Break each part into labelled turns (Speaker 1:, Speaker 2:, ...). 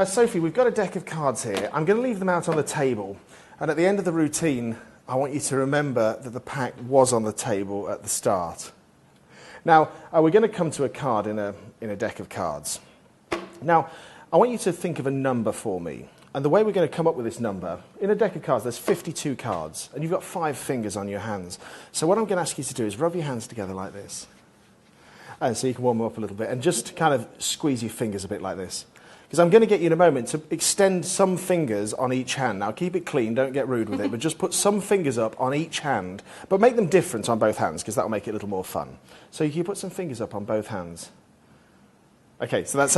Speaker 1: Sophie, we've got a deck of cards here. I'm going to leave them out on the table. And at the end of the routine, I want you to remember that the pack was on the table at the start. Now, we're going to come to a card in a deck of cards. Now, I want you to think of a number for me. And the way we're going to come up with this number, in a deck of cards, there's 52 cards. And you've got 5 fingers on your hands. So what I'm going to ask you to do is rub your hands together like this. And so you can warm them up a little bit. And just kind of squeeze your fingers a bit like this. Because I'm going to get you in a moment to extend some fingers on each hand. Now, keep it clean, don't get rude with it, but just put some fingers up on each hand, but make them different on both hands, because that will make it a little more fun. So you can put some fingers up on both hands. Okay, so that's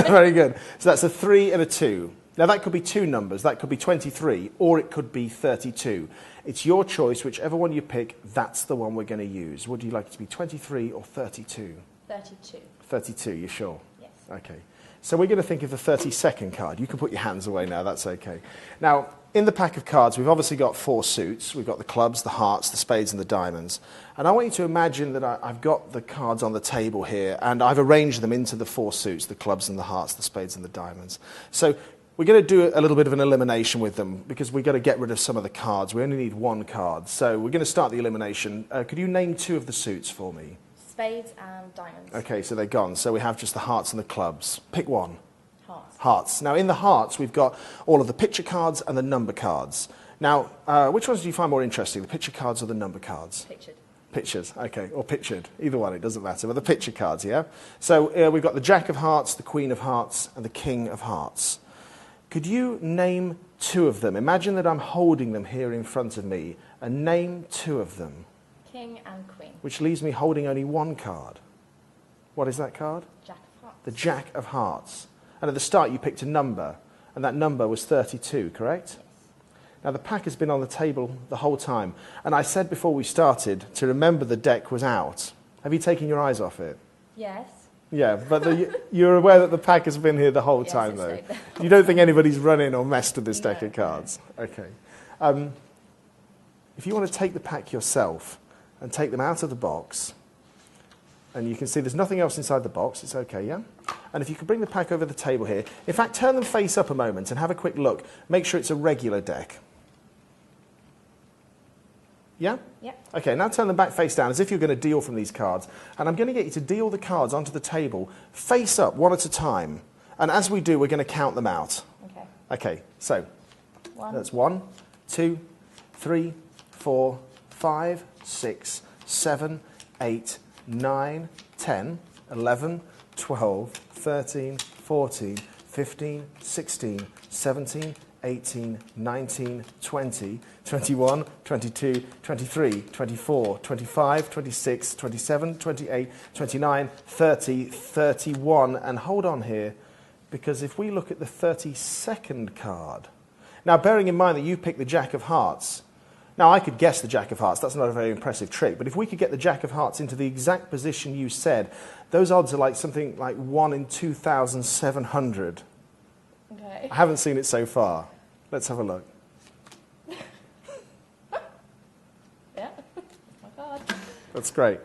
Speaker 1: very good. So that's a 3 and a 2. Now, that could be 2 numbers. That could be 23, or it could be 32. It's your choice. Whichever one you pick, that's the one we're going to use. Would you like it to be 23 or 32?
Speaker 2: 32.
Speaker 1: 32, you sure?
Speaker 2: Yes.
Speaker 1: Okay. So we're going to think of the 32nd card. You can put your hands away now, that's okay. Now, in the pack of cards, we've obviously got 4 suits. We've got the clubs, the hearts, the spades, and the diamonds. And I want you to imagine that I've got the cards on the table here, and I've arranged them into the 4 suits, the clubs and the hearts, the spades and the diamonds. So we're going to do a little bit of an elimination with them, because we've got to get rid of some of the cards. We only need 1 card. So we're going to start the elimination. Could you name 2 of the suits for me?
Speaker 2: Spades and diamonds.
Speaker 1: Okay, so they're gone. So we have just the hearts and the clubs. Pick one.
Speaker 2: Hearts.
Speaker 1: Hearts. Now, in the hearts, we've got all of the picture cards and the number cards. Now, which ones do you find more interesting, the picture cards or the number cards?
Speaker 2: Pictured.
Speaker 1: Pictures, okay, or pictured. Either one, it doesn't matter. But the picture cards, yeah? So we've got the Jack of Hearts, the Queen of Hearts, and the King of Hearts. Could you name 2 of them? Imagine that I'm holding them here in front of me, and name 2 of them.
Speaker 2: King and Queen.
Speaker 1: Which leaves me holding only 1 card. What is that card?
Speaker 2: Jack of Hearts.
Speaker 1: The Jack of Hearts. And at the start you picked a number, and that number was 32, correct?
Speaker 2: Yes.
Speaker 1: Now the pack has been on the table the whole time, and I said before we started to remember the deck was out. Have you taken your eyes off it?
Speaker 2: Yes.
Speaker 1: Yeah, but you're aware that the pack has been here the whole time, though? You don't think anybody's run in or messed with this deck of cards? Okay. If you want to take the pack yourself and take them out of the box, and you can see there's nothing else inside the box, it's okay, yeah? And if you could bring the pack over the table here, in fact, turn them face up a moment and have a quick look. Make sure it's a regular deck. Yeah?
Speaker 2: Yeah.
Speaker 1: Okay, now turn them back face down as if you're going to deal from these cards. And I'm going to get you to deal the cards onto the table face up, one at a time. And as we do, we're going to count them out.
Speaker 2: Okay.
Speaker 1: Okay, so
Speaker 2: 1.
Speaker 1: that's 1, 2, 3, 4, 5, 6, 7, 8, 9, 10, 11, 12, 13, 14, 15, 16, 17, 18, 19, 20, 21, 22, 23, 24, 25, 26, 27, 28, 29, 30, 31. And hold on here, because if we look at the 32nd card, now bearing in mind that you picked the Jack of Hearts, now I could guess the Jack of Hearts, that's not a very impressive trick, but if we could get the Jack of Hearts into the exact position you said, those odds are like something like 1 in 2,700.
Speaker 2: Okay.
Speaker 1: I haven't seen it so far. Let's have a look.
Speaker 2: Yeah. Oh my God.
Speaker 1: That's great.